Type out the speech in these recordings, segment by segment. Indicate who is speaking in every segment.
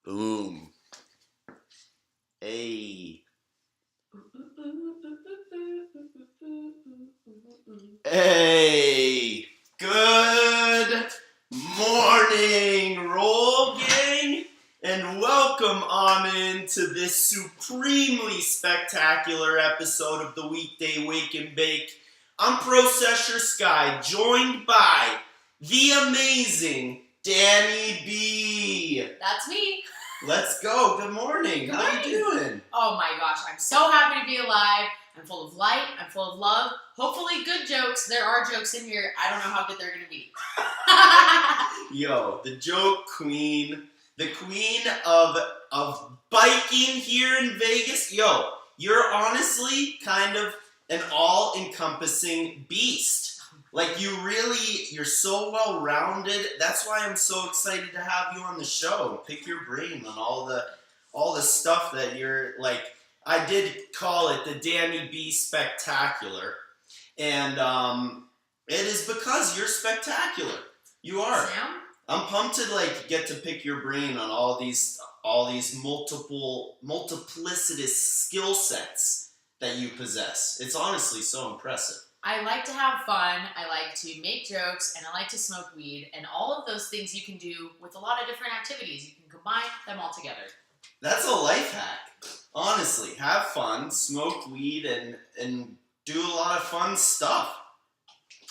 Speaker 1: Boom. Hey. Hey. Good morning, Roll Gang, and welcome on into this supremely spectacular episode of the Weekday Wake and Bake. I'm Processor Sky, joined by the amazing Danny B.
Speaker 2: That's me.
Speaker 1: Let's go. Good morning. How you doing?
Speaker 2: Oh my gosh, I'm so happy to be alive. I'm full of light. I'm full of love. Hopefully good jokes. There are jokes in here. I don't know how good they're going to be.
Speaker 1: Yo, the joke queen. The queen of biking here in Vegas. Yo, you're honestly kind of an all-encompassing beast. Like, you're so well-rounded. That's why I'm so excited to have you on the show. Pick your brain on all the stuff that you're, like, I did call it the Danny B Spectacular. And it is because you're spectacular. You are.
Speaker 2: Sam?
Speaker 1: I'm pumped to, like, get to pick your brain on all these multiplicitous skill sets that you possess. It's honestly so impressive.
Speaker 2: I like to have fun, I like to make jokes, and I like to smoke weed, and all of those things you can do with a lot of different activities. You can combine them all together.
Speaker 1: That's a life hack. Honestly, have fun, smoke weed, and do a lot of fun stuff.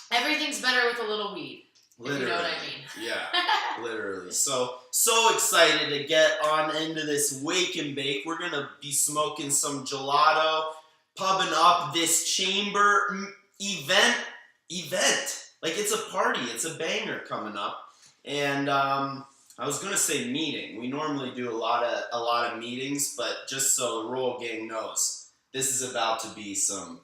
Speaker 2: Everything's better with a little weed.
Speaker 1: Literally.
Speaker 2: If you know what I mean.
Speaker 1: Yeah, literally. So excited to get on into this Wake and Bake. We're going to be smoking some gelato, pubbing up this chamber event. Like, it's a party. It's a banger coming up. And I was going to say meeting. We normally do a lot of meetings, but just so the Royal Gang knows, this is about to be some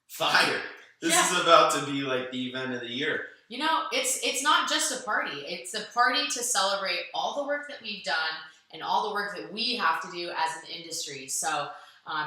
Speaker 1: fire. This is about to be like the event of the year.
Speaker 2: You know, it's not just a party. It's a party to celebrate all the work that we've done and all the work that we have to do as an industry. So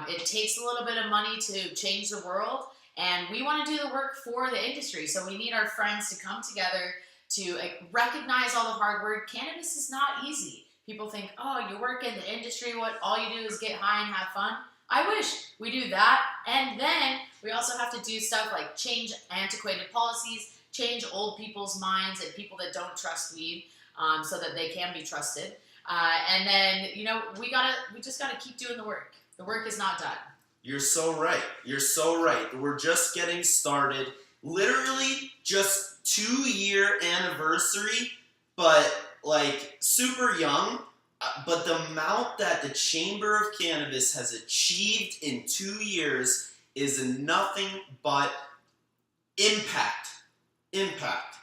Speaker 2: it takes a little bit of money to change the world, and we want to do the work for the industry. So we need our friends to come together to recognize all the hard work. Cannabis is not easy. People think, oh, you work in the industry, what all you do is get high and have fun. I wish we do that. And then we also have to do stuff like change antiquated policies, change old people's minds and people that don't trust weed so that they can be trusted. And then, you know, we just gotta keep doing the work. The work is not done.
Speaker 1: You're so right. You're so right. We're just getting started. Literally just 2-year anniversary, but like super young. But the amount that the Chamber of Cannabis has achieved in 2 years is nothing but impact.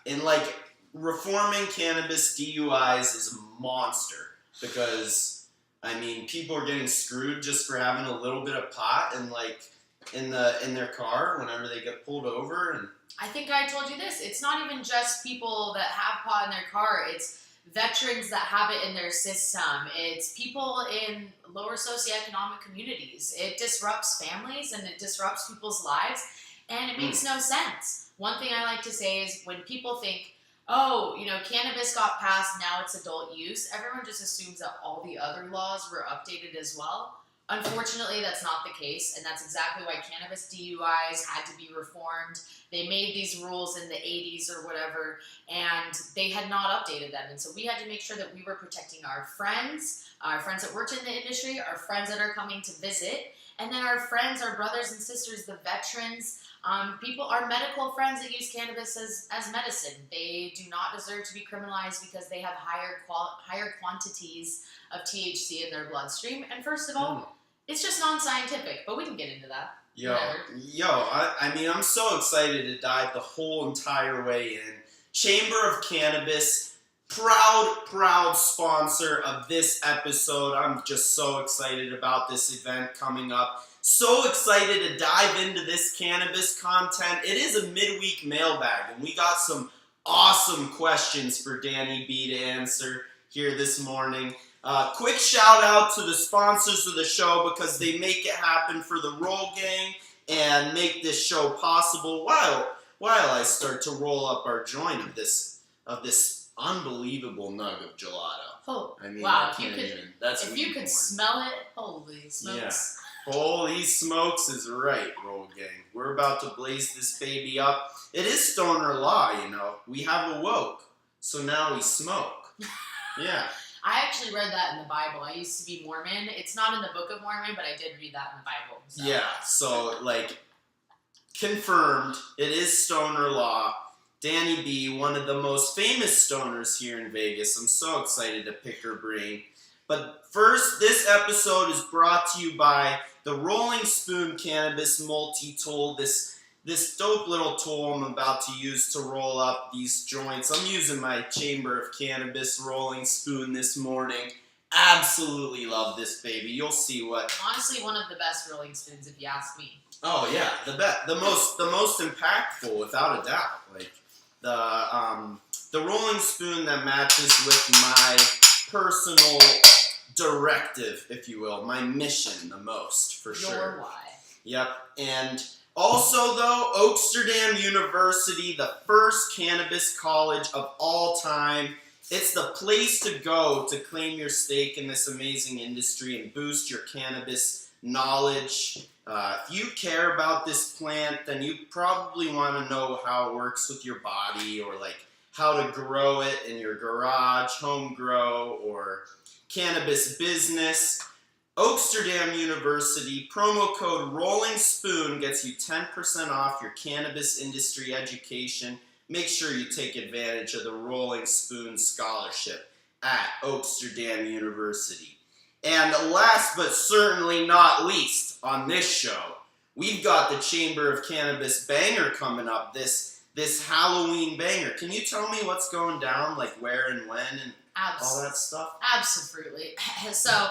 Speaker 1: And like, reforming cannabis DUIs is a monster because, I mean, people are getting screwed just for having a little bit of pot and like in their car whenever they get pulled over. And
Speaker 2: I think I told you this. It's not even just people that have pot in their car. It's veterans that have it in their system. It's people in lower socioeconomic communities. It disrupts families and it disrupts people's lives, and it makes no sense. One thing I like to say is when people think, oh, you know, cannabis got passed, now it's adult use, everyone just assumes that all the other laws were updated as well. Unfortunately, that's not the case, and that's exactly why cannabis DUIs had to be reformed. They made these rules in the 80s or whatever, and they had not updated them. And so we had to make sure that we were protecting our friends that worked in the industry, our friends that are coming to visit, and then our friends, our brothers and sisters, the veterans, people, our medical friends that use cannabis as medicine. They do not deserve to be criminalized because they have higher quantities of THC in their bloodstream. And first of all, it's just non-scientific, but we can get into that.
Speaker 1: I mean, I'm so excited to dive the whole entire way in. Chamber of Cannabis, proud sponsor of this episode. I'm just so excited about this event coming up. So excited to dive into this cannabis content. It is a midweek mailbag, and we got some awesome questions for Danny B to answer here this morning. Quick shout out to the sponsors of the show because they make it happen for the Roll Gang and make this show possible while I start to roll up our joint of this unbelievable nug of gelato.
Speaker 2: Oh,
Speaker 1: I mean,
Speaker 2: wow!
Speaker 1: I can't even. That's
Speaker 2: if you could
Speaker 1: porn.
Speaker 2: smell it, holy smokes!
Speaker 1: Yeah. Holy smokes is right, Roll Gang. We're about to blaze this baby up. It is stoner law, you know. We have awoke, so now we smoke. Yeah.
Speaker 2: I actually read that in the Bible. I used to be Mormon. It's not in the Book of Mormon, but I did read that in the Bible. So.
Speaker 1: Yeah, so, like, confirmed, it is stoner law. Danny B, one of the most famous stoners here in Vegas. I'm so excited to pick her brain. But first, this episode is brought to you by the Rolling Spoon Cannabis Multi-Tool. This dope little tool I'm about to use to roll up these joints. I'm using my Chamber of Cannabis rolling spoon this morning. Absolutely love this baby. You'll see what.
Speaker 2: Honestly, one of the best rolling spoons, if you ask me.
Speaker 1: Oh yeah, the most impactful, without a doubt. Like the rolling spoon that matches with my personal directive, if you will, my mission the most, for sure.
Speaker 2: Your why.
Speaker 1: Yep, and also though, Oaksterdam University, the first cannabis college of all time. It's the place to go to claim your stake in this amazing industry and boost your cannabis knowledge. If you care about this plant, then you probably want to know how it works with your body, or like how to grow it in your garage, home grow, or cannabis business. Oaksterdam University, promo code Rolling Spoon gets you 10% off your cannabis industry education. Make sure you take advantage of the Rolling Spoon Scholarship at Oaksterdam University. And last but certainly not least on this show, we've got the Chamber of Cannabis banger coming up, this Halloween banger. Can you tell me what's going down, like where and when and all that stuff?
Speaker 2: Absolutely. So,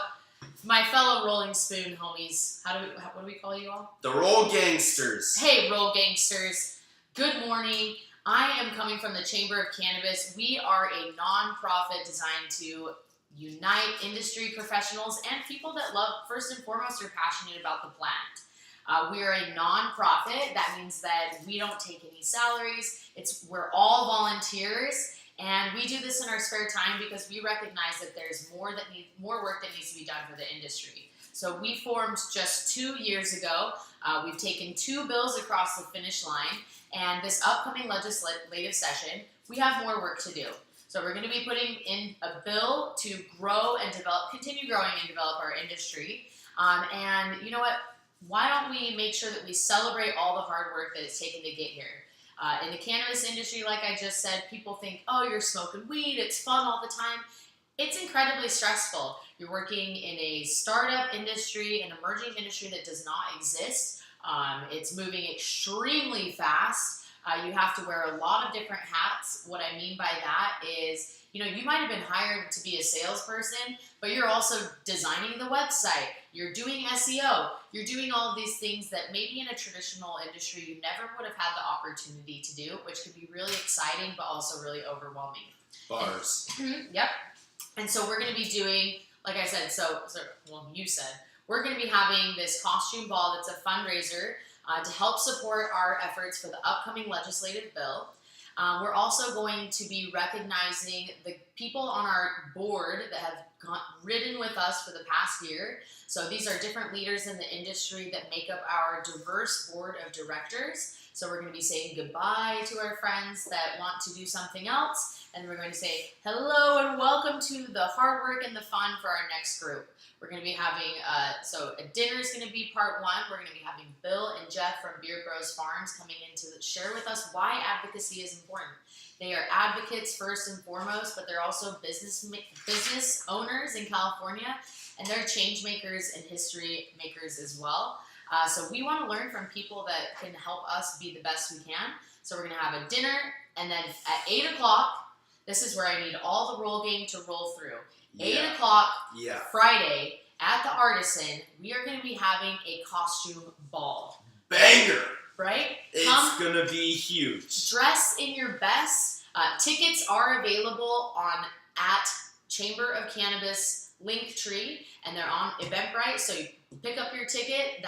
Speaker 2: my fellow Rolling Spoon homies, what do we call you all?
Speaker 1: The Roll Gangsters.
Speaker 2: Hey, Roll Gangsters. Good morning. I am coming from the Chamber of Cannabis. We are a non-profit designed to unite industry professionals and people that love, first and foremost, are passionate about the plant. We are a non-profit. That means that we don't take any salaries. We're all volunteers, and we do this in our spare time because we recognize that there's more work that needs to be done for the industry. So we formed just 2 years ago. We've taken 2 bills across the finish line, and this upcoming legislative session, we have more work to do. So we're going to be putting in a bill to grow and continue growing and develop our industry. And you know what? Why don't we make sure that we celebrate all the hard work that it's taken to get here? In the cannabis industry, like I just said, people think, oh, you're smoking weed, it's fun all the time. It's incredibly stressful. You're working in a startup industry, an emerging industry that does not exist. It's moving extremely fast. You have to wear a lot of different hats. What I mean by that is, you might have been hired to be a salesperson, but you're also designing the website. You're doing SEO. You're doing all of these things that maybe in a traditional industry you never would have had the opportunity to do, which could be really exciting, but also really overwhelming.
Speaker 1: Bars.
Speaker 2: Yep. And so we're going to be doing, like I said, you said, we're going to be having this costume ball that's a fundraiser to help support our efforts for the upcoming legislative bill. We're also going to be recognizing the people on our board that have ridden with us for the past year. So these are different leaders in the industry that make up our diverse board of directors. So we're going to be saying goodbye to our friends that want to do something else. And we're going to say hello and welcome to the hard work and the fun for our next group. We're going to be having, a dinner is going to be part 1. We're going to be having Bill and Jeff from Beard Bros Farms coming in to share with us why advocacy is important. They are advocates first and foremost, but they're also business owners in California, and they're change makers and history makers as well. So we want to learn from people that can help us be the best we can. So we're going to have a dinner, and then at 8 o'clock, this is where I need all the roll game to roll through. 8 o'clock Friday at the Artisan, we are going to be having a costume ball.
Speaker 1: Banger!
Speaker 2: Right?
Speaker 1: It's going to be huge.
Speaker 2: Dress in your best. Tickets are available at Chamber of Cannabis Linktree, and they're on Eventbrite, so you pick up your ticket.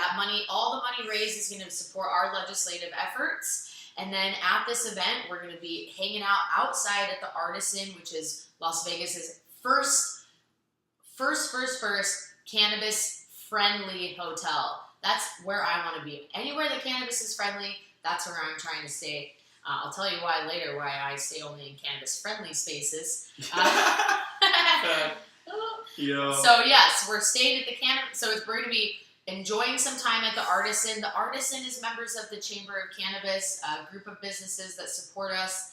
Speaker 2: All the money raised is going to support our legislative efforts. And then at this event, we're going to be hanging out outside at the Artisan, which is Las Vegas's first cannabis-friendly hotel. That's where I want to be. Anywhere that cannabis is friendly, that's where I'm trying to stay. I'll tell you why later, why I stay only in cannabis-friendly spaces.
Speaker 1: Yeah.
Speaker 2: So yes, we're staying at the cannabis. So we're going to be enjoying some time at the Artisan. The Artisan is members of the Chamber of Cannabis, a group of businesses that support us.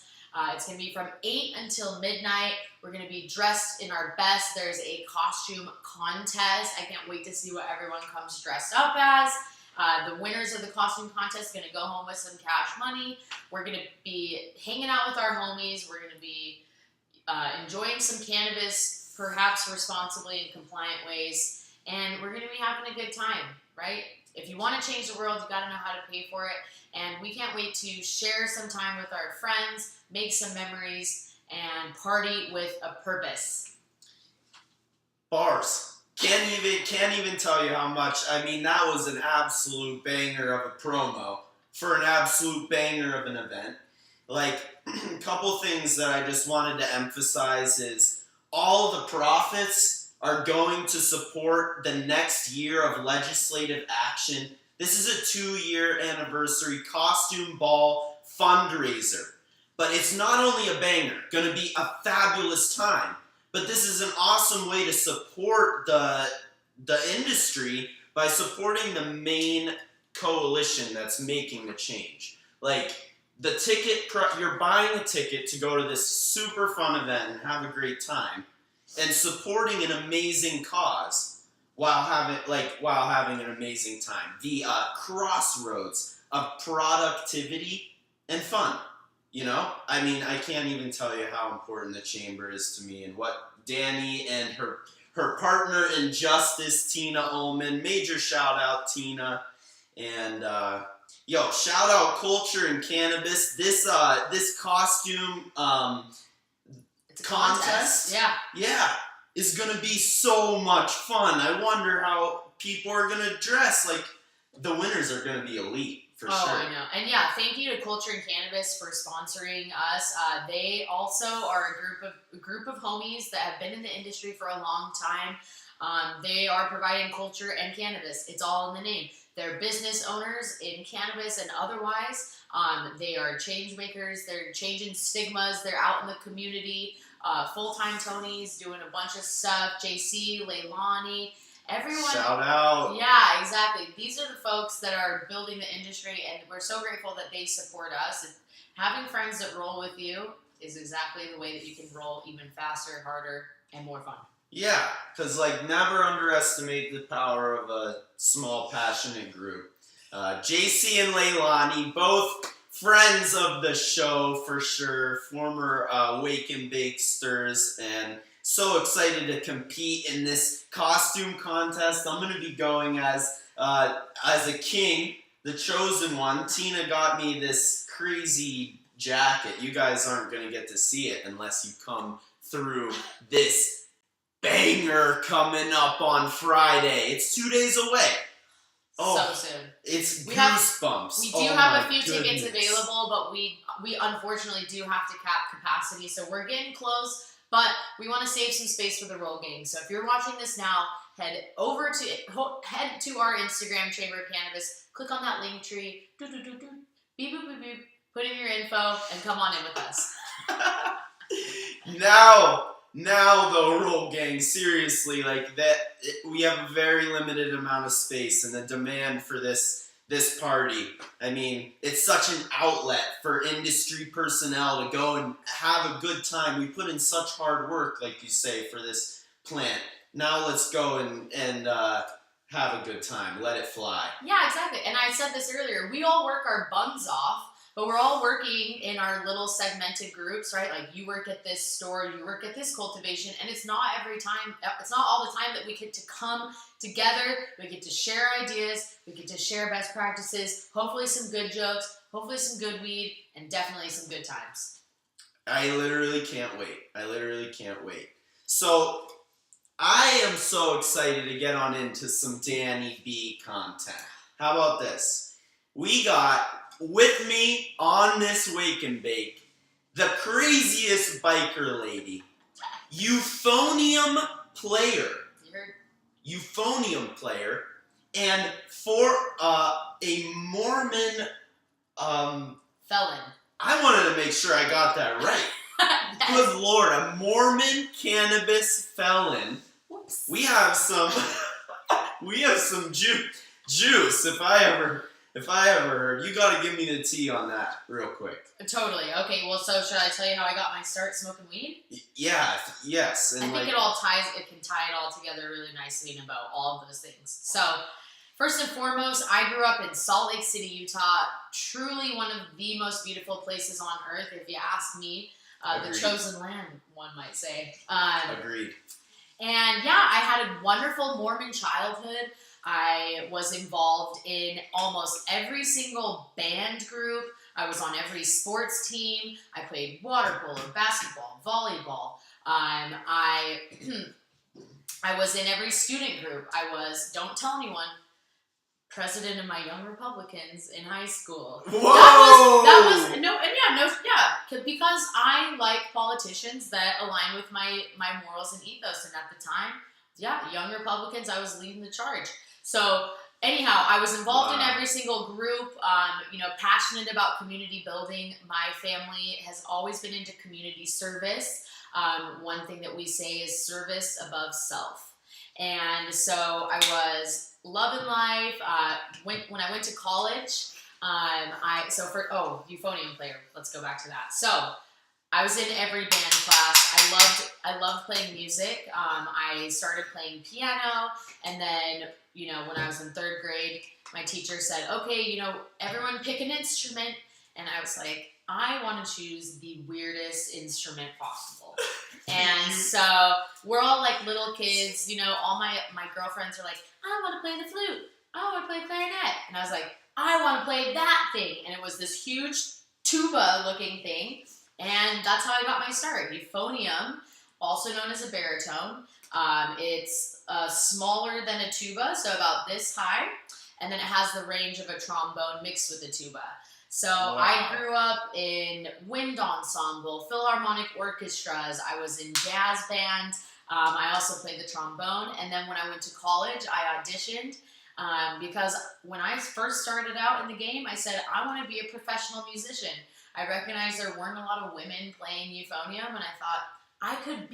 Speaker 2: It's going to be from 8 until midnight. We're going to be dressed in our best. There's a costume contest. I can't wait to see what everyone comes dressed up as. The winners of the costume contest are going to go home with some cash money. We're going to be hanging out with our homies. We're going to be enjoying some cannabis, perhaps responsibly in compliant ways. And we're going to be having a good time, right? If you want to change the world, you got to know how to pay for it. And we can't wait to share some time with our friends, make some memories, and party with a purpose.
Speaker 1: Bars. Can't even tell you how much. I mean, that was an absolute banger of a promo for an absolute banger of an event. Like, a couple things that I just wanted to emphasize is all the profits are going to support the next year of legislative action. This is a 2-year anniversary costume ball fundraiser. But it's not only a banger, going to be a fabulous time, but this is an awesome way to support the industry by supporting the main coalition that's making the change. Like, the ticket, you're buying a ticket to go to this super fun event and have a great time, and supporting an amazing cause while having an amazing time. The crossroads of productivity and fun. You know, I mean, I can't even tell you how important the Chamber is to me and what Danny and her partner in justice, Tina Ullman. Major shout out, Tina. And shout out Culture and Cannabis. This costume
Speaker 2: It's a
Speaker 1: contest, yeah, is gonna be so much fun. I wonder how people are gonna dress. Like, the winners are gonna be elite. For sure.
Speaker 2: I know. And yeah, thank you to Culture and Cannabis for sponsoring us. They also are a group of homies that have been in the industry for a long time. They are providing culture and cannabis. It's all in the name. They're business owners in cannabis and otherwise. They are change makers. They're changing stigmas. They're out in the community. Full-time Tonys doing a bunch of stuff. JC, Leilani. Everyone,
Speaker 1: shout out.
Speaker 2: Yeah, exactly. These are the folks that are building the industry, and we're so grateful that they support us. And having friends that roll with you is exactly the way that you can roll even faster, harder, and more fun.
Speaker 1: Yeah, because, like, never underestimate the power of a small, passionate group. JC and Leilani, both friends of the show for sure, former Wake and Bake Stirs, and so excited to compete in this costume contest. I'm going to be going as a king, the chosen one. Tina got me this crazy jacket. You guys aren't going to get to see it unless you come through this banger coming up on Friday. It's 2 days away.
Speaker 2: So soon.
Speaker 1: It's goosebumps.
Speaker 2: We do have a few tickets available, but we unfortunately do have to cap capacity, so we're getting close. But we want to save some space for the roll gang. So if you're watching this now, head to our Instagram, Chamber of Cannabis. Click on that link tree. Beep, boop, boop, boop. Put in your info and come on in with us.
Speaker 1: Now the roll gang, seriously, like that. We have a very limited amount of space, and the demand for this party. I mean, it's such an outlet for industry personnel to go and have a good time. We put in such hard work, like you say, for this plant. Now let's go and have a good time. Let it fly.
Speaker 2: Yeah, exactly. And I said this earlier. We all work our buns off, but we're all working in our little segmented groups, right? Like, you work at this store, you work at this cultivation, and it's not all the time that we get to come together. We get to share ideas, we get to share best practices, hopefully some good jokes, hopefully some good weed, and definitely some good times.
Speaker 1: I literally can't wait. So, I am so excited to get on into some Danny B content. How about this? We got with me on this Wake and Bake, the craziest biker lady, euphonium player.
Speaker 2: You heard?
Speaker 1: Euphonium player, and for a Mormon
Speaker 2: felon.
Speaker 1: I wanted to make sure I got that right. Good Lord, a Mormon cannabis felon.
Speaker 2: Whoops.
Speaker 1: We have some juice. If I ever heard, you gotta give me the tea on that real quick.
Speaker 2: Totally. Okay, well, so should I tell you how I got my start smoking weed?
Speaker 1: Yes. And
Speaker 2: I think it can tie it all together really nicely in about all of those things. So, first and foremost, I grew up in Salt Lake City, Utah. Truly one of the most beautiful places on earth, if you ask me. The chosen land, one might say.
Speaker 1: Agreed.
Speaker 2: And yeah, I had a wonderful Mormon childhood. I was involved in almost every single band group. I was on every sports team. I played water polo, basketball, volleyball. I was in every student group. I was, don't tell anyone, president of my Young Republicans in high school.
Speaker 1: Whoa!
Speaker 2: Because I like politicians that align with my morals and ethos, and at the time, Young Republicans, I was leading the charge. So anyhow, I was involved in every single group, passionate about community building. My family has always been into community service. One thing that we say is service above self. And so I was loving life. When I went to college, euphonium player. Let's go back to that. So I was in every band class. I loved playing music. I started playing piano, and then when I was in 3rd grade, my teacher said, "Okay, everyone pick an instrument," and I was like, I want to choose the weirdest instrument possible. And so we're all like little kids, all my girlfriends are like, I want to play the flute. I want to play clarinet. And I was like, I want to play that thing. And it was this huge tuba looking thing. And that's how I got my start. Euphonium, also known as a baritone. It's smaller than a tuba, so about this high. And then it has the range of a trombone mixed with a tuba. So I grew up in wind ensemble, philharmonic orchestras. I was in jazz band. I also played the trombone. And then when I went to college, I auditioned because when I first started out in the game, I said, I want to be a professional musician. I recognized there weren't a lot of women playing euphonium, and I thought I could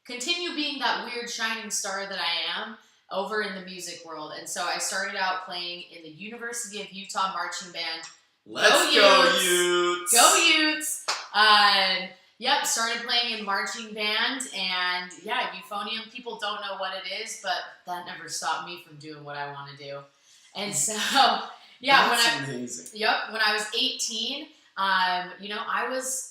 Speaker 2: continue being that weird shining star that I am over in the music world. And so I started out playing in the University of Utah marching band.
Speaker 1: Let's go Utes!
Speaker 2: Go Utes! Started playing in marching band, and euphonium, people don't know what it is, but that never stopped me from doing what I want to do. And so,
Speaker 1: amazing.
Speaker 2: When I was 18, I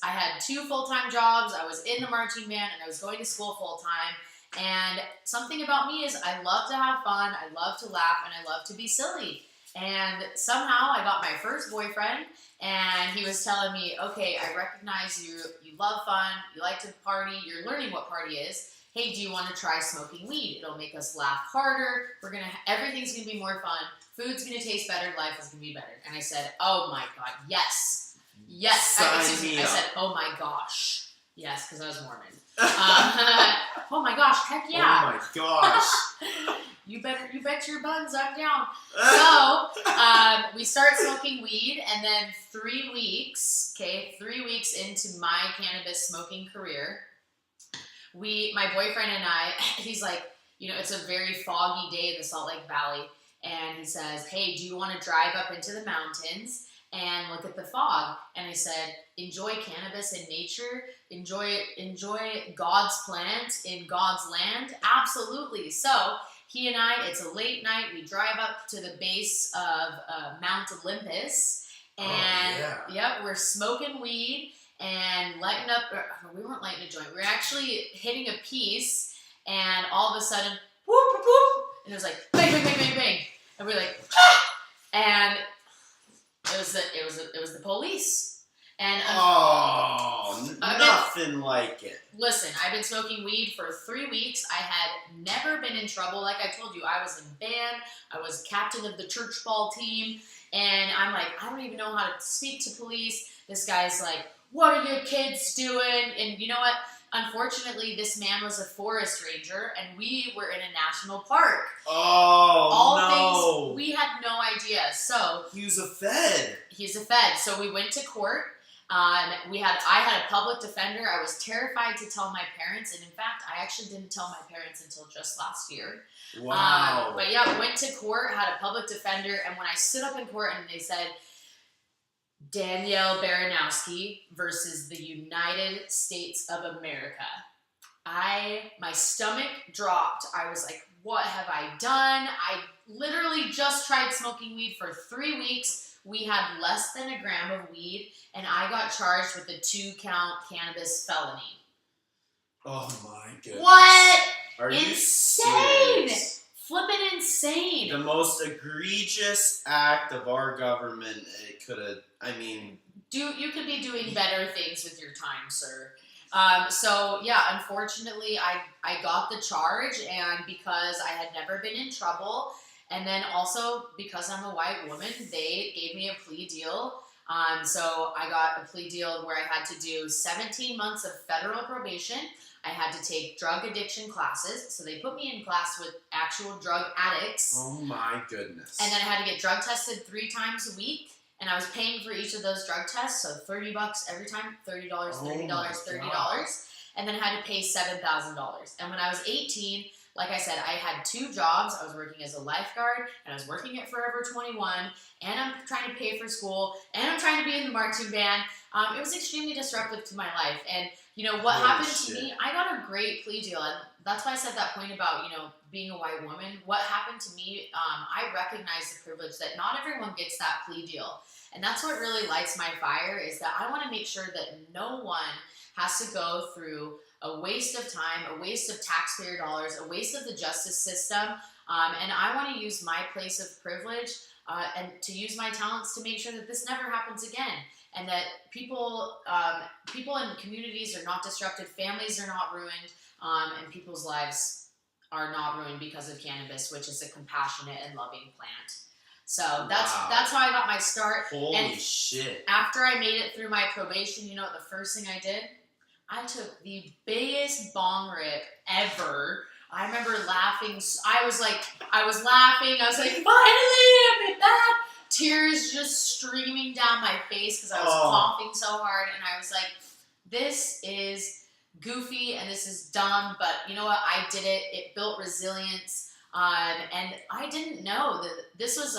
Speaker 2: had 2 full-time jobs. I was in the marching band, and I was going to school full-time. And something about me is I love to have fun, I love to laugh, and I love to be silly. And somehow I got my first boyfriend, and he was telling me, okay, I recognize you love fun, you like to party, you're learning what party is. Hey, do you want to try smoking weed? It'll make us laugh harder. Everything's going to be more fun. Food's going to taste better. Life is going to be better. And I said, oh my God, yes. Yes. I said, oh my gosh. Yes, because I was Mormon. Oh my gosh, heck yeah.
Speaker 1: Oh my gosh.
Speaker 2: You bet your buns I'm down. So, we start smoking weed, and then 3 weeks into my cannabis smoking career, my boyfriend and I, he's like, it's a very foggy day in the Salt Lake Valley, and he says, hey, do you want to drive up into the mountains and look at the fog? And I said, enjoy cannabis in nature, enjoy God's plant in God's land, absolutely. So he and I, it's a late night, we drive up to the base of Mount Olympus, and we're smoking weed and lighting up. We weren't lighting a joint, we were actually hitting a piece, and all of a sudden, whoop, whoop, whoop, and it was like bang, bang, bang, bang, bang, and we're like, ah! And it was the police. And
Speaker 1: nothing like it.
Speaker 2: Listen, I've been smoking weed for 3 weeks. I had never been in trouble. Like I told you, I was in band. I was captain of the church ball team. And I'm like, I don't even know how to speak to police. This guy's like, what are your kids doing? And you know what? Unfortunately, this man was a forest ranger, and we were in a national park.
Speaker 1: Oh,
Speaker 2: Things we had no idea. So
Speaker 1: he was a Fed.
Speaker 2: He's a Fed. So we went to court. I had a public defender. I was terrified to tell my parents, and in fact, I actually didn't tell my parents until just last year.
Speaker 1: Wow.
Speaker 2: But yeah, went to court, had a public defender, and when I stood up in court and they said, Danielle Baranowski versus the United States of America, my stomach dropped. I was like, what have I done? I literally just tried smoking weed for 3 weeks. We had less than a gram of weed, and I got charged with a 2-count cannabis felony.
Speaker 1: Oh my goodness.
Speaker 2: What?
Speaker 1: Are you
Speaker 2: Insane!
Speaker 1: serious?
Speaker 2: Flippin' insane.
Speaker 1: The most egregious act of our government. It could have. I mean,
Speaker 2: you could be doing better things with your time, sir. So yeah, unfortunately, I got the charge, and because I had never been in trouble, and then also because I'm a white woman, they gave me a plea deal. So I got a plea deal where I had to do 17 months of federal probation. I had to take drug addiction classes. So they put me in class with actual drug addicts.
Speaker 1: oh my goodness.
Speaker 2: And then I had to get drug tested 3 times a week. And I was paying for each of those drug tests. So $30 every time, $30, $30, $30. And then I had to pay $7,000. And when I was 18, like I said, I had 2 jobs. I was working as a lifeguard, and I was working at Forever 21, and I'm trying to pay for school, and I'm trying to be in the marching band. It was extremely disruptive to my life. And, you know, what happened to me, I got a great plea deal. And that's why I said that point about, you know, being a white woman. What happened to me, I recognize the privilege that not everyone gets that plea deal. And that's what really lights my fire, is that I want to make sure that no one has to go through a waste of time, a waste of taxpayer dollars, a waste of the justice system. And I want to use my place of privilege and to use my talents to make sure that this never happens again. And that people in communities are not disrupted, families are not ruined, and people's lives are not ruined because of cannabis, which is a compassionate and loving plant. So that's how I got my start.
Speaker 1: Holy shit.
Speaker 2: After I made it through my probation, you know what the first thing I did? I took the biggest bong rip ever. I remember laughing. I was laughing. I was like, finally, I'm back. Tears just streaming down my face because I was coughing so hard. And I was like, this is goofy and this is dumb. But you know what? I did it. It built resilience. And I didn't know that this was,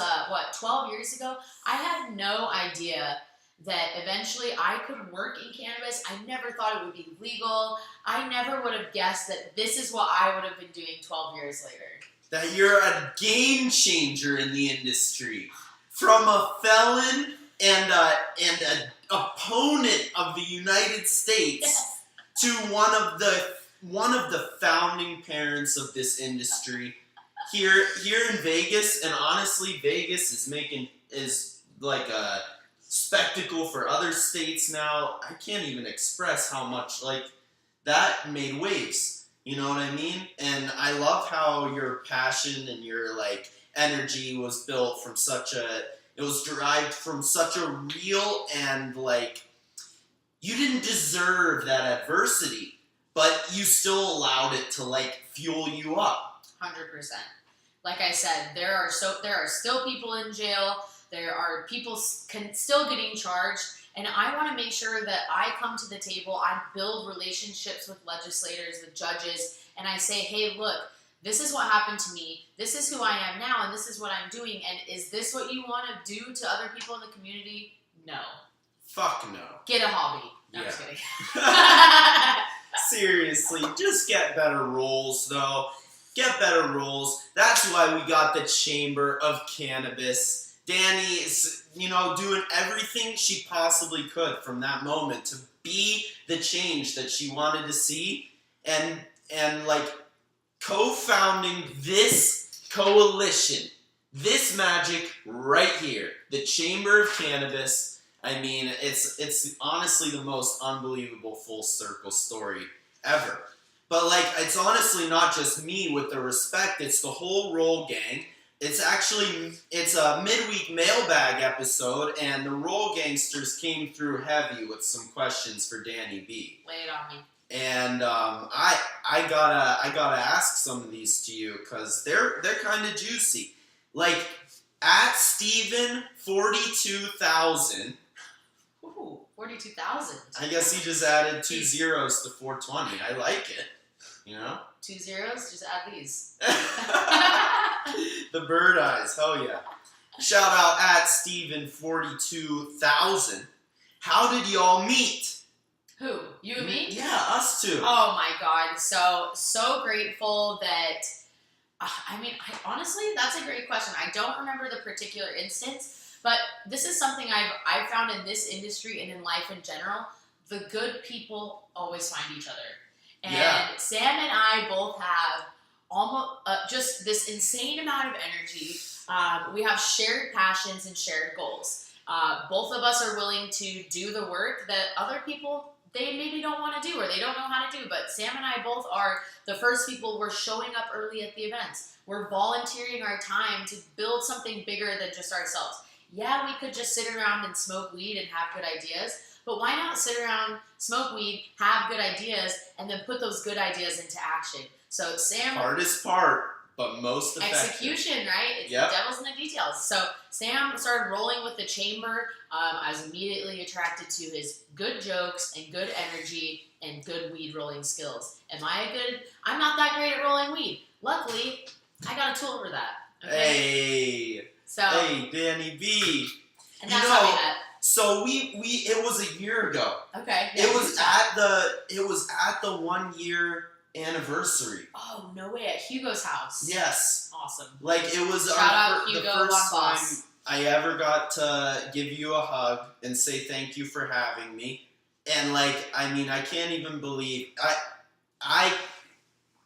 Speaker 2: 12 years ago? I had no idea that eventually I could work in cannabis. I never thought it would be legal. I never would have guessed that this is what I would have been doing 12 years later.
Speaker 1: That you're a game changer in the industry. From a felon and an opponent of the United States to one of the founding parents of this industry. Here in Vegas, and honestly, Vegas is like a spectacle for other states now. I can't even express how much like that made waves. You know what I mean? And I love how your passion and your like energy was built from it was derived from such a real and like you didn't deserve that adversity, but you still allowed it to like fuel you up.
Speaker 2: 100%. Like I said, there are still people in jail. There are people still getting charged. And I want to make sure that I come to the table, I build relationships with legislators, with judges, and I say, hey, look, this is what happened to me. This is who I am now, and this is what I'm doing. And is this what you want to do to other people in the community? No.
Speaker 1: Fuck no.
Speaker 2: Get a hobby. No,
Speaker 1: Yeah.
Speaker 2: I'm just kidding.
Speaker 1: Seriously, just get better rules, though. Get better rules. That's why we got the Chamber of Cannabis. Danny is, doing everything she possibly could from that moment to be the change that she wanted to see, and like co-founding this coalition, this magic right here, the Chamber of Cannabis. I mean, it's honestly the most unbelievable full circle story ever. But like, it's honestly not just me with the respect, it's the whole Roll gang. It's a midweek mailbag episode, and the Roll Gangsters came through heavy with some questions for Danny B.
Speaker 2: Lay it on me.
Speaker 1: And I gotta ask some of these to you because they're kind of juicy. Like at Steven 42,000.
Speaker 2: Ooh, 42,000.
Speaker 1: I guess he just added 2 zeros to 420. I like it. You know?
Speaker 2: 2 zeros? Just add these.
Speaker 1: The bird eyes, hell yeah. Shout out at Steven 42,000. How did y'all meet?
Speaker 2: Who? You and me?
Speaker 1: Yeah, us two.
Speaker 2: Oh my god. So grateful that honestly, that's a great question. I don't remember the particular instance, but this is something I've found in this industry and in life in general. The good people always find each other. And Sam and I both have almost just this insane amount of energy. We have shared passions and shared goals. Both of us are willing to do the work that other people, they maybe don't want to do or they don't know how to do. But Sam and I both are the first people. We're showing up early at the events. We're volunteering our time to build something bigger than just ourselves. Yeah, we could just sit around and smoke weed and have good ideas. But why not sit around, smoke weed, have good ideas, and then put those good ideas into action? So Sam...
Speaker 1: Hardest part, but most effective.
Speaker 2: Execution, right? It's the devil's in the details. So Sam started rolling with the Chamber. I was immediately attracted to his good jokes and good energy and good weed rolling skills. I'm not that great at rolling weed. Luckily, I got a tool for that. Okay?
Speaker 1: Hey, Danny B.
Speaker 2: And that's how we met.
Speaker 1: So it was a year ago.
Speaker 2: Okay.
Speaker 1: Yeah, it was at the 1 year anniversary.
Speaker 2: Oh, no way, at Hugo's house.
Speaker 1: Yes.
Speaker 2: Awesome.
Speaker 1: Like it was
Speaker 2: Shout out Hugo,
Speaker 1: the first
Speaker 2: one
Speaker 1: time
Speaker 2: boss.
Speaker 1: I ever got to give you a hug and say thank you for having me. And like, I mean, I can't even believe I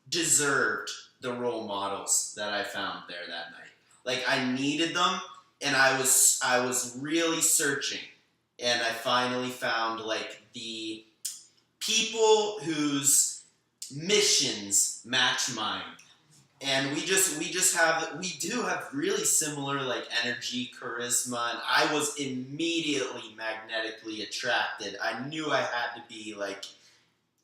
Speaker 1: deserved the role models that I found there that night. Like I needed them. And I was really searching, and I finally found like the people whose missions match mine, and we do have really similar like energy, charisma, and I was immediately magnetically attracted. I knew I had to be like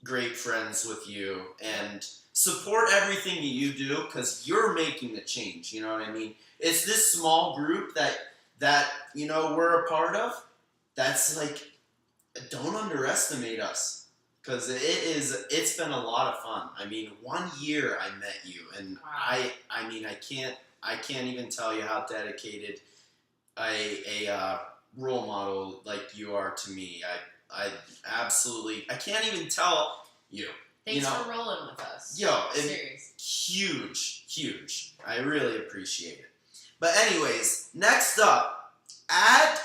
Speaker 1: great friends with you and support everything that you do because you're making the change. You know what I mean? It's this small group that you know we're a part of. That's like, don't underestimate us because it's been a lot of fun. I mean, 1 year I met you, and
Speaker 2: wow.
Speaker 1: I mean I can't even tell you how dedicated a role model like you are to me. I absolutely I can't even tell you.
Speaker 2: Thanks for rolling with us.
Speaker 1: Yo,
Speaker 2: serious.
Speaker 1: Huge. I really appreciate it. But anyways, next up, at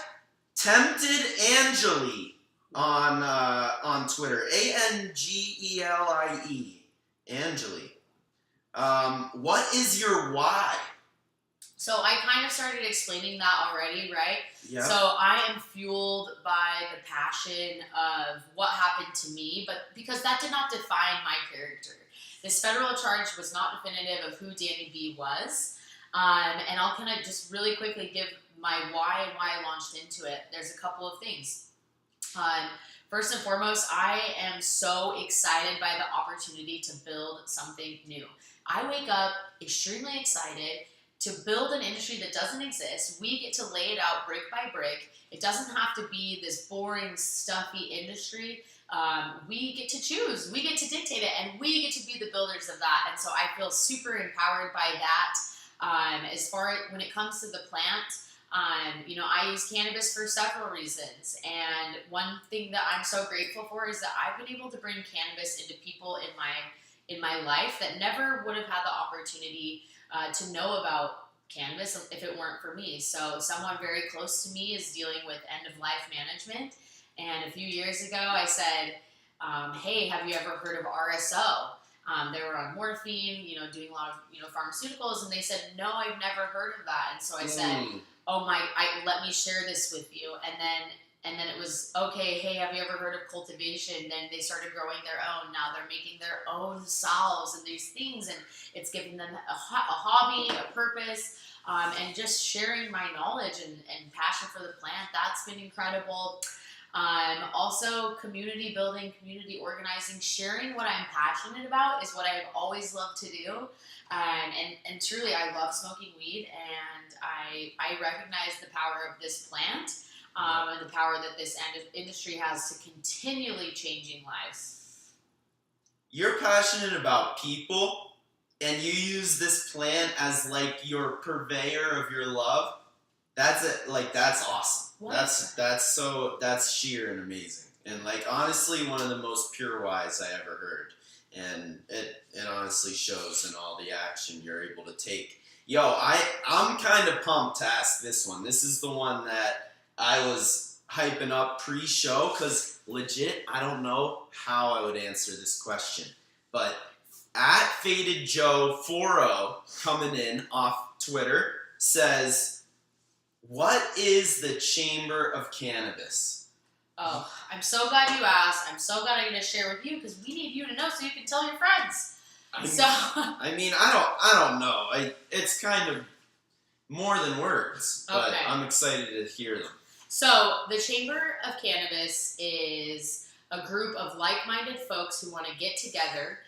Speaker 1: Tempted Angeli on Twitter, Angelie, Angeli. What is your why?
Speaker 2: So I kind of started explaining that already, right?
Speaker 1: Yeah.
Speaker 2: So I am fueled by the passion of what happened to me, but because that did not define my character. This federal charge was not definitive of who Danny B was. And I'll kind of just really quickly give my why and why I launched into it. There's a couple of things. First and foremost, I am so excited by the opportunity to build something new. I wake up extremely excited to build an industry that doesn't exist. We get to lay it out brick by brick. It doesn't have to be this boring, stuffy industry. We get to choose. We get to dictate it, and we get to be the builders of that. And so I feel super empowered by that. As far as when it comes to the plant, you know, I use cannabis for several reasons. And one thing that I'm so grateful for is that I've been able to bring cannabis into people in my life that never would have had the opportunity to know about cannabis if it weren't for me. So someone very close to me is dealing with end-of-life management. And a few years ago, I said, hey, have you ever heard of RSO? They were on morphine, you know, doing a lot of, you know, pharmaceuticals, and they said, no, I've never heard of that. And so I said, let me share this with you. And then And then it was, okay, hey, have you ever heard of cultivation? Then they started growing their own. Now they're making their own salves and these things, and it's giving them a hobby, a purpose, and just sharing my knowledge and passion for the plant. That's been incredible. Also, community building, community organizing, sharing what I'm passionate about is what I've always loved to do. And truly, I love smoking weed, and I recognize the power of this plant. And the power that this industry has to continually changing lives.
Speaker 1: You're passionate about people, and you use this plant as like your purveyor of your love. That's it. Like, that's awesome.
Speaker 2: What?
Speaker 1: That's sheer and amazing, and like honestly, one of the most pure whys I ever heard. And it honestly shows in all the action you're able to take. Yo, I'm kind of pumped to ask this one. This is the one that I was hyping up pre-show, because legit, I don't know how I would answer this question. But at Faded Joe 40 coming in off Twitter says, what is the Chamber of Cannabis?
Speaker 2: Oh, I'm so glad you asked. I'm so glad I'm going to share with you, because we need you to know so you can tell your friends.
Speaker 1: I don't know. It's kind of more than words, but
Speaker 2: Okay.
Speaker 1: I'm excited to hear them.
Speaker 2: So, the Chamber of Cannabis is a group of like-minded folks who want to get together,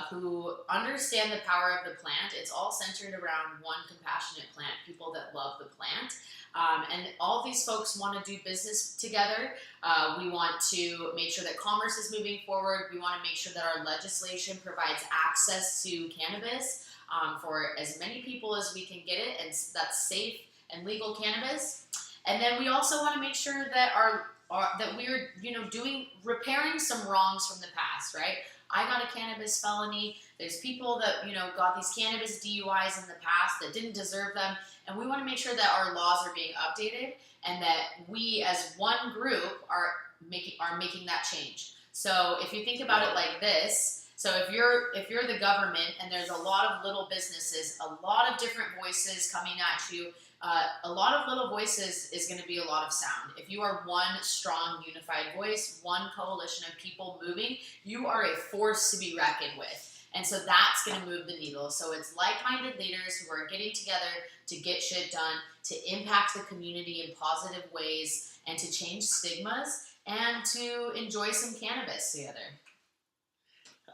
Speaker 2: who understand the power of the plant. It's all centered around one compassionate plant, people that love the plant. And all these folks want to do business together. We want to make sure that commerce is moving forward. We want to make sure that our legislation provides access to cannabis for as many people as we can get it, and that's safe and legal cannabis. And then we also want to make sure that that we're repairing some wrongs from the past, right? I got a cannabis felony. There's people that got these cannabis DUIs in the past that didn't deserve them, and we want to make sure that our laws are being updated and that we, as one group, are making that change. So if you think about it like this, so if you're the government and there's a lot of little businesses, a lot of different voices coming at you. A lot of little voices is going to be a lot of sound. If you are one strong, unified voice, one coalition of people moving, you are a force to be reckoned with. And so that's going to move the needle. So it's like-minded leaders who are getting together to get shit done, to impact the community in positive ways, and to change stigmas, and to enjoy some cannabis together.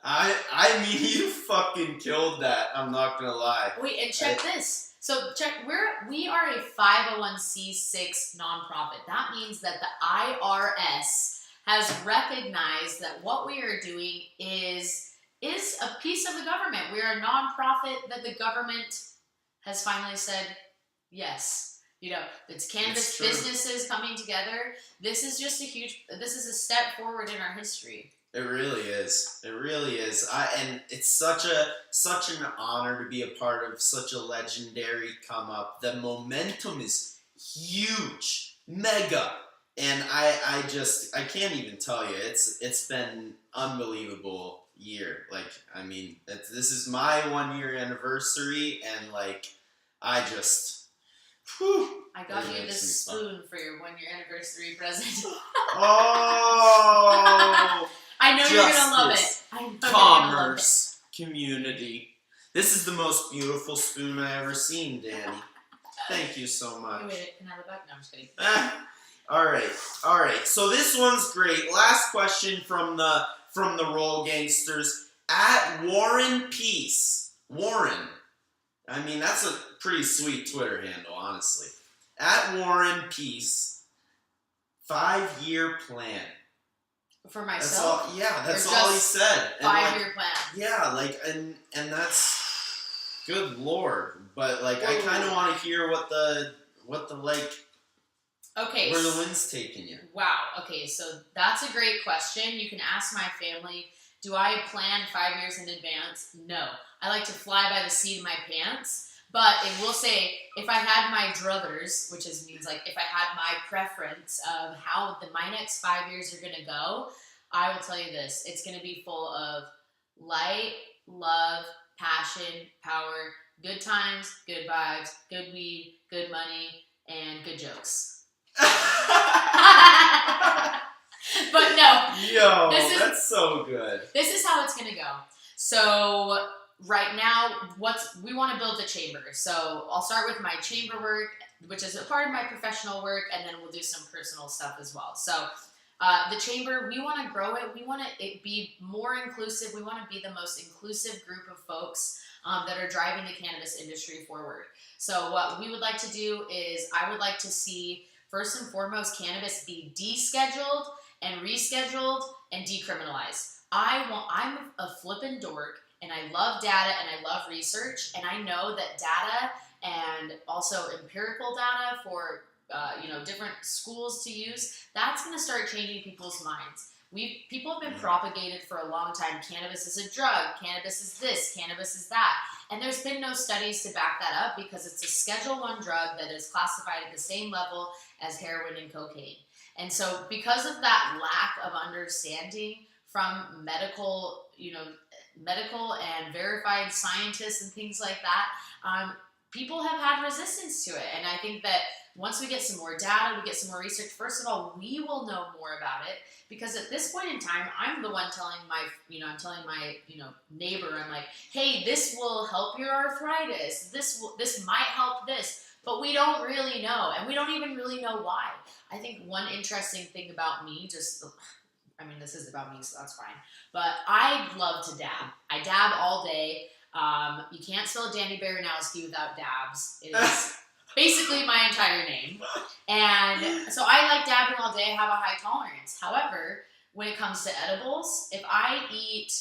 Speaker 1: I mean, you fucking killed that. I'm not gonna lie.
Speaker 2: Wait, and check this. So we are a 501c6 nonprofit. That means that the IRS has recognized that what we are doing is a piece of the government. We are a nonprofit that the government has finally said yes. It's cannabis businesses coming together. This is a step forward in our history.
Speaker 1: It really is. It really is. And it's such an honor to be a part of such a legendary come up. The momentum is huge, mega, and I can't even tell you. It's been unbelievable year. Like, I mean, this is my 1 year anniversary, and like, I
Speaker 2: got you this spoon for your 1 year anniversary present.
Speaker 1: Oh.
Speaker 2: I know you're gonna love it.
Speaker 1: Commerce, community. This is the most beautiful spoon I ever seen, Danny. Thank you so much.
Speaker 2: Wait, can I have it back? No, I'm just kidding.
Speaker 1: All right. So this one's great. Last question from the Roll Gangsters at Warren Peace. Warren. I mean, that's a pretty sweet Twitter handle, honestly. At Warren Peace, 5-year plan.
Speaker 2: For myself?
Speaker 1: That's all he said.
Speaker 2: 5-year plan.
Speaker 1: Yeah, like, and that's, good lord. But like, I kind of want to hear what the like,
Speaker 2: okay,
Speaker 1: where the wind's taking you.
Speaker 2: Wow. Okay, so that's a great question. You can ask my family, do I plan 5 years in advance? No. I like to fly by the seat of my pants. But it will say, if I had my druthers, which means like if I had my preference of how my next 5 years are going to go, I will tell you this. It's going to be full of light, love, passion, power, good times, good vibes, good weed, good money, and good jokes. But no.
Speaker 1: Yo, that's so good.
Speaker 2: This is how it's gonna go. So right now, we want to build a chamber. So I'll start with my chamber work, which is a part of my professional work, and then we'll do some personal stuff as well. So the chamber, we want to grow it. We want it be more inclusive. We want to be the most inclusive group of folks that are driving the cannabis industry forward. So what we would like to do is, I would like to see, first and foremost, cannabis be descheduled and rescheduled and decriminalized. I'm a flippin' dork, and I love data and I love research, and I know that data and also empirical data for different schools to use, that's going to start changing people's minds. People have been propagated for a long time. Cannabis is a drug. Cannabis is this. Cannabis is that. And there's been no studies to back that up because it's a Schedule I drug that is classified at the same level as heroin and cocaine. And so because of that lack of understanding from medical and verified scientists and things like that, people have had resistance to it. And I think that once we get some more data, we get some more research, first of all, we will know more about it, because at this point in time, I'm the one telling my neighbor, I'm like, hey, this will help your arthritis. This might help this, but we don't really know, and we don't even really know why. I think one interesting thing about me, this is about me, so that's fine, but I love to dab. I dab all day. You can't spell Danny Baranowski without dabs. It is basically my entire name. And so I like dabbing all day, have a high tolerance. However, when it comes to edibles, if I eat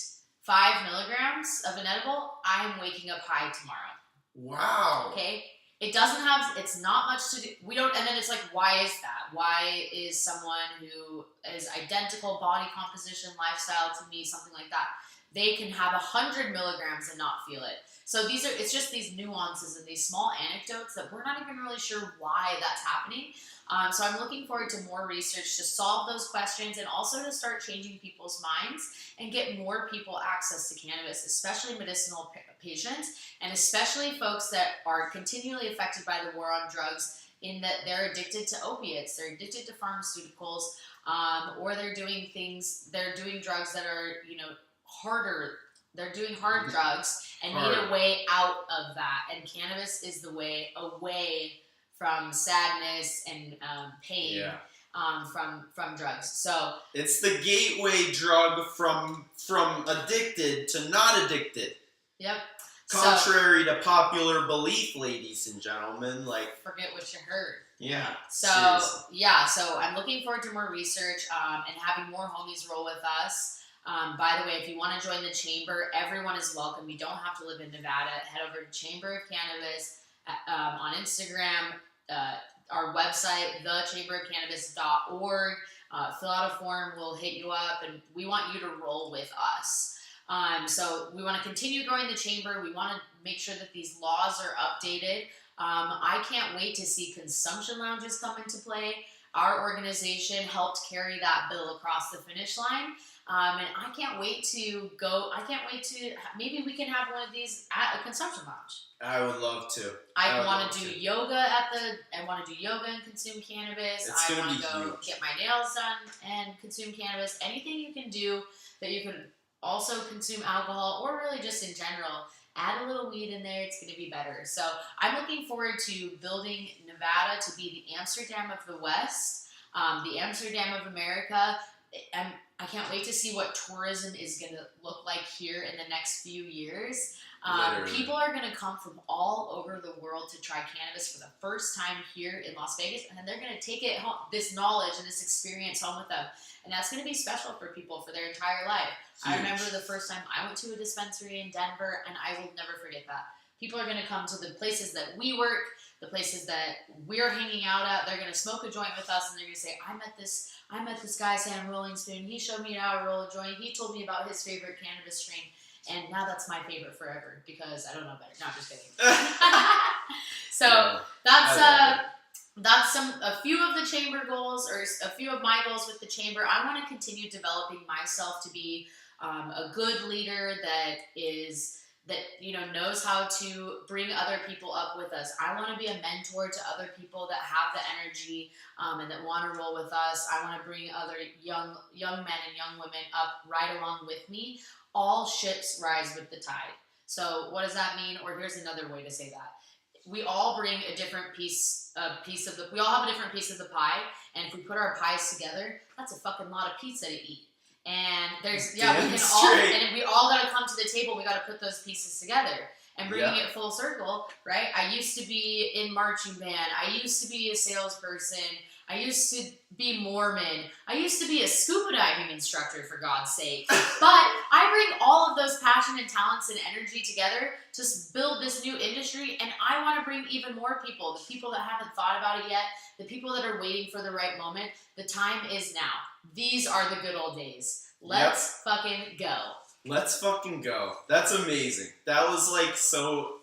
Speaker 2: 5 milligrams of an edible, I'm waking up high tomorrow.
Speaker 1: Wow.
Speaker 2: Okay? It's not much to do. And then it's like, why is that? Why is someone who is identical body composition, lifestyle to me, something like that, they can have 100 milligrams and not feel it? So it's just these nuances and these small anecdotes that we're not even really sure why that's happening. So I'm looking forward to more research to solve those questions, and also to start changing people's minds and get more people access to cannabis, especially medicinal patients, and especially folks that are continually affected by the war on drugs, in that they're addicted to opiates, they're addicted to pharmaceuticals, or they're doing drugs that are, harder. They're doing hard drugs and need a way out of that. And cannabis is the way away from sadness and pain from drugs. So
Speaker 1: it's the gateway drug from addicted to not addicted.
Speaker 2: Yep.
Speaker 1: Contrary to popular belief, ladies and gentlemen,
Speaker 2: forget what you heard.
Speaker 1: Yeah.
Speaker 2: So
Speaker 1: seriously.
Speaker 2: So I'm looking forward to more research and having more homies roll with us. By the way, if you want to join the Chamber, everyone is welcome. You don't have to live in Nevada. Head over to Chamber of Cannabis on Instagram, our website, thechamberofcannabis.org. Fill out a form. We'll hit you up, and we want you to roll with us. So we want to continue growing the Chamber. We want to make sure that these laws are updated. I can't wait to see consumption lounges come into play. Our organization helped carry that bill across the finish line. And I can't wait to maybe we can have one of these at a consumption lounge.
Speaker 1: I would love to.
Speaker 2: I want to do yoga and consume cannabis. I want to go get my nails done and consume cannabis. Anything you can do that you can also consume alcohol, or really just in general, add a little weed in there, it's going to be better. So I'm looking forward to building Nevada to be the Amsterdam of the West, the Amsterdam of America. I can't wait to see what tourism is going to look like here in the next few years. People are going to come from all over the world to try cannabis for the first time here in Las Vegas, and then they're going to take it home, this knowledge and this experience home with them. And that's going to be special for people for their entire life. Huge. I remember the first time I went to a dispensary in Denver, and I will never forget that. People are going to come to the places that we work, the places that we're hanging out at. They're going to smoke a joint with us, and they're going to say, I met this guy, Sam Rolling Spoon. He showed me how to roll a joint. He told me about his favorite cannabis strain. And now that's my favorite forever because I don't know better. No, I'm just kidding. So that's a few of the Chamber goals, or a few of my goals with the Chamber. I want to continue developing myself to be a good leader that is that, knows how to bring other people up with us. I want to be a mentor to other people that have the energy and that want to roll with us. I want to bring other young men and young women up right along with me. All ships rise with the tide. So what does that mean? Or here's another way to say that. We all bring a different we all have a different piece of the pie, and if we put our pies together, that's a fucking lot of pizza to eat. And we all got to come to the table. We got to put those pieces together. And bringing it full circle, right? I used to be in marching band. I used to be a salesperson. I used to be Mormon. I used to be a scuba diving instructor, for God's sake. But I bring all of those passion and talents and energy together to build this new industry, and I want to bring even more people, the people that haven't thought about it yet, the people that are waiting for the right moment. The time is now. These are the good old days. Let's fucking go.
Speaker 1: Let's fucking go. That's amazing. That was like so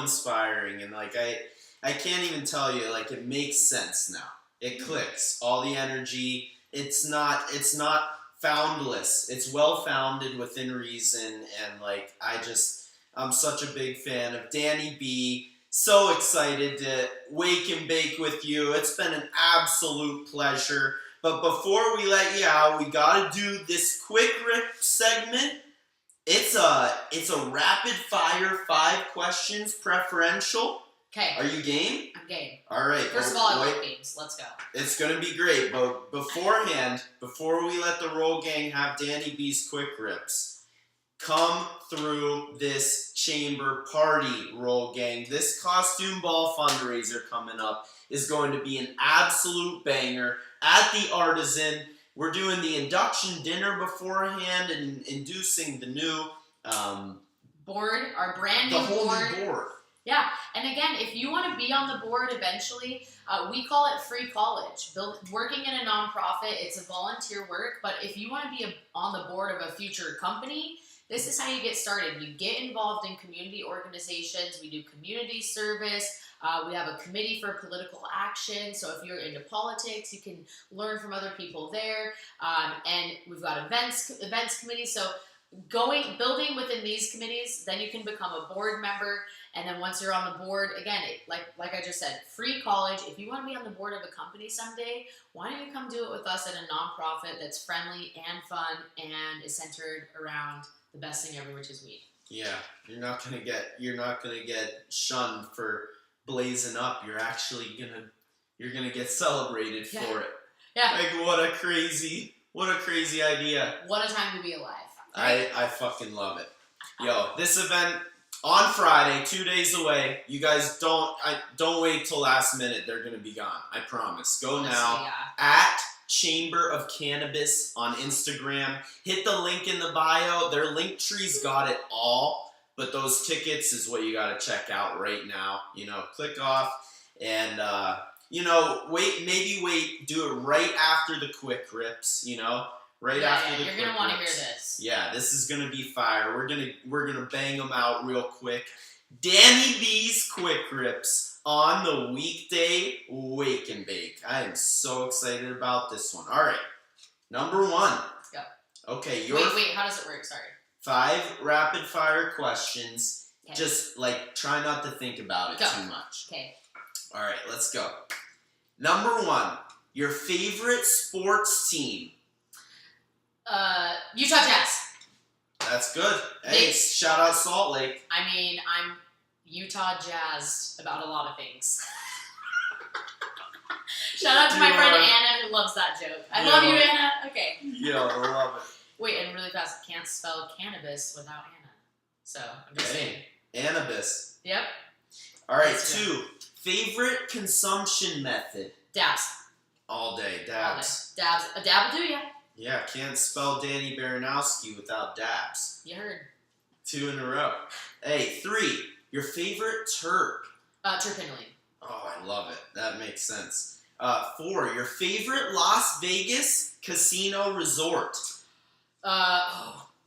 Speaker 1: inspiring, and like I can't even tell you, like, it makes sense now. It clicks. All the energy. It's not foundless. It's well founded within reason, and like I'm such a big fan of Danny B. So excited to wake and bake with you. It's been an absolute pleasure. But before we let you out, we gotta do this quick rip segment. It's a rapid fire 5 questions preferential.
Speaker 2: Okay.
Speaker 1: Are you game?
Speaker 2: I'm game.
Speaker 1: All right.
Speaker 2: First of all, I like games. Let's go.
Speaker 1: It's going to be great, but beforehand, before we let the Roll Gang have Danny B's quick rips, come through this chamber party, Roll Gang. This costume ball fundraiser coming up is going to be an absolute banger at the Artisan. We're doing the induction dinner beforehand and inducing the new
Speaker 2: board, our brand new
Speaker 1: the whole
Speaker 2: board.
Speaker 1: New board.
Speaker 2: Yeah, and again, if you want to be on the board eventually, we call it free college. Working in a nonprofit, it's a volunteer work, but if you want to be on the board of a future company, this is how you get started. You get involved in community organizations. We do community service. We have a committee for political action. So if you're into politics, you can learn from other people there. And we've got events committee. So building within these committees, then you can become a board member. And then once you're on the board, again, like I just said, free college. If you want to be on the board of a company someday, why don't you come do it with us at a nonprofit that's friendly and fun and is centered around the best thing ever, which is weed. Yeah,
Speaker 1: you're not gonna get shunned for blazing up. You're gonna get celebrated for it.
Speaker 2: Yeah.
Speaker 1: Like what a crazy idea.
Speaker 2: What a time to be alive.
Speaker 1: Right? I fucking love it. Yo, this event on Friday, 2 days away. You guys don't wait till last minute. They're gonna be gone. I promise. Go now. At Chamber of Cannabis on Instagram. Hit the link in the bio. Their link tree's got it all, but those tickets is what you gotta check out right now. Click off and wait, do it right after the quick rips, right after the quick rips.
Speaker 2: You're gonna want to hear this.
Speaker 1: Yeah, this is gonna be fire. We're gonna bang them out real quick. Danny B's quick rips on the Weekday Wake and Bake. I am so excited about this one. All right, number 1.
Speaker 2: Let's go.
Speaker 1: Okay,
Speaker 2: wait. How does it work? Sorry.
Speaker 1: 5 rapid fire questions.
Speaker 2: Okay.
Speaker 1: Just try not to think about it too much.
Speaker 2: Okay.
Speaker 1: All right, let's go. Number 1, your favorite sports team.
Speaker 2: Utah Jazz.
Speaker 1: That's good. Hey, shout out Salt Lake.
Speaker 2: I mean, I'm Utah jazzed about a lot of things. Shout out to my friend Anna who loves that joke. I love you, Anna. Okay.
Speaker 1: Yeah, I love it.
Speaker 2: Wait, and really fast, can't spell cannabis without Anna. So, I'm just saying.
Speaker 1: Annabis.
Speaker 2: Yep.
Speaker 1: All right, 2, favorite consumption method.
Speaker 2: Dabs.
Speaker 1: All day, dabs.
Speaker 2: Dabs. A dab will do ya.
Speaker 1: Yeah, can't spell Danny Baranowski without dabs.
Speaker 2: You heard.
Speaker 1: 2 in a row. Hey, 3, your favorite terp.
Speaker 2: Terpinolene.
Speaker 1: Oh, I love it. That makes sense. 4, your favorite Las Vegas casino resort.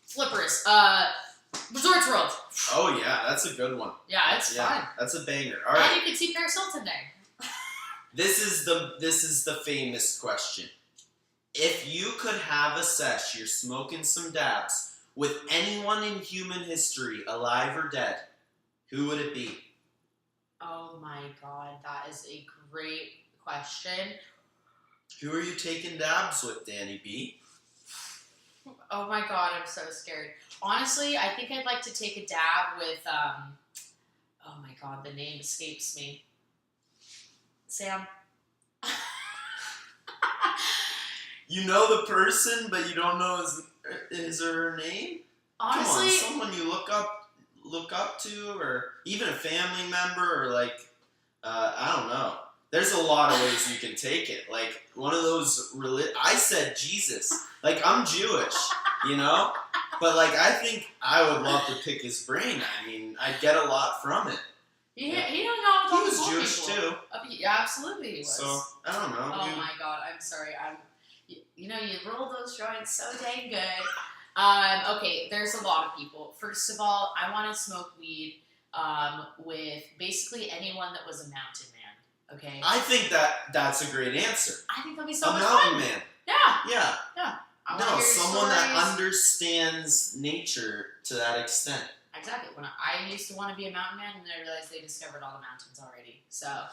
Speaker 2: Flippers. Resorts World.
Speaker 1: Oh yeah, that's a good one.
Speaker 2: Yeah, it's fun.
Speaker 1: That's a banger. All right.
Speaker 2: And you can see Paris Hilton there.
Speaker 1: This is the famous question. If you could have a sesh, you're smoking some dabs, with anyone in human history, alive or dead, who would it be?
Speaker 2: Oh my God, that is a great question.
Speaker 1: Who are you taking dabs with, Danny B?
Speaker 2: Oh my God, I'm so scared. Honestly, I think I'd like to take a dab with, oh my God, the name escapes me. Sam.
Speaker 1: You know the person, but you don't know his or her name?
Speaker 2: Honestly,
Speaker 1: come on, someone you look up to, or even a family member, or like, I don't know. There's a lot of ways you can take it. Like, one of those, I said Jesus. Like, I'm Jewish, you know? But, like, I think I would love to pick his brain. I mean, I'd get a lot from it.
Speaker 2: he don't know.
Speaker 1: He was Jewish, too.
Speaker 2: Yeah, absolutely he was.
Speaker 1: So, I don't know.
Speaker 2: Oh my God, I'm sorry. You roll those joints so dang good. Okay, there's a lot of people. First of all, I want to smoke weed with basically anyone that was a mountain man. Okay.
Speaker 1: I think that's a great answer.
Speaker 2: I think that'll be so
Speaker 1: a
Speaker 2: much
Speaker 1: mountain
Speaker 2: fun.
Speaker 1: man.
Speaker 2: Yeah.
Speaker 1: Yeah.
Speaker 2: I wanna
Speaker 1: No,
Speaker 2: hear
Speaker 1: someone that
Speaker 2: stories.
Speaker 1: understands nature to that extent.
Speaker 2: Exactly. When I used to want to be a mountain man, and then I realized they discovered all the mountains already. So.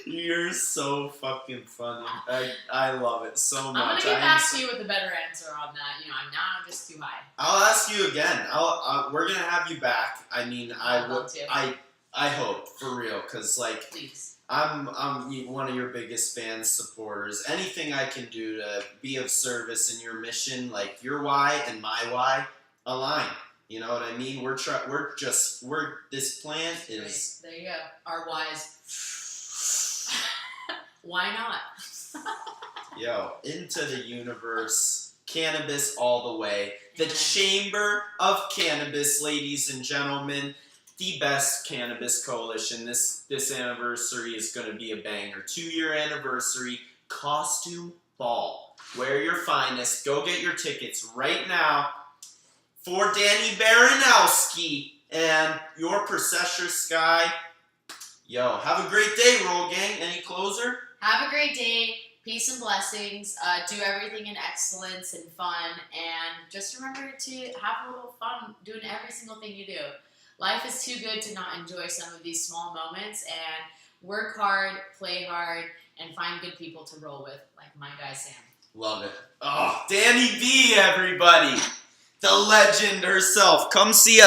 Speaker 1: You're so fucking funny. I love it so much.
Speaker 2: I'm gonna get back to you with a better answer on that. I'm just too high.
Speaker 1: I'll ask you again. We're gonna have you back. I mean,
Speaker 2: I'd love to.
Speaker 1: I hope for real, cause like
Speaker 2: Please.
Speaker 1: I'm one of your biggest fans, supporters. Anything I can do to be of service in your mission, like your why and my why, align. You know what I mean? This plant is.
Speaker 2: There you go. Our whys. Why not?
Speaker 1: Yo, into the universe, cannabis all the way. The
Speaker 2: Amen.
Speaker 1: Chamber of Cannabis, ladies and gentlemen, the best cannabis coalition. This anniversary is going to be a banger. 2-year anniversary, costume ball. Wear your finest. Go get your tickets right now. For Danny Baranowski and your Processor Sky. Yo, have a great day, Roll Gang. Any closer?
Speaker 2: Have a great day. Peace and blessings. Do everything in excellence and fun. And just remember to have a little fun doing every single thing you do. Life is too good to not enjoy some of these small moments. And work hard, play hard, and find good people to roll with, like my guy Sam.
Speaker 1: Love it. Oh, Danny B, everybody. The legend herself. Come see us.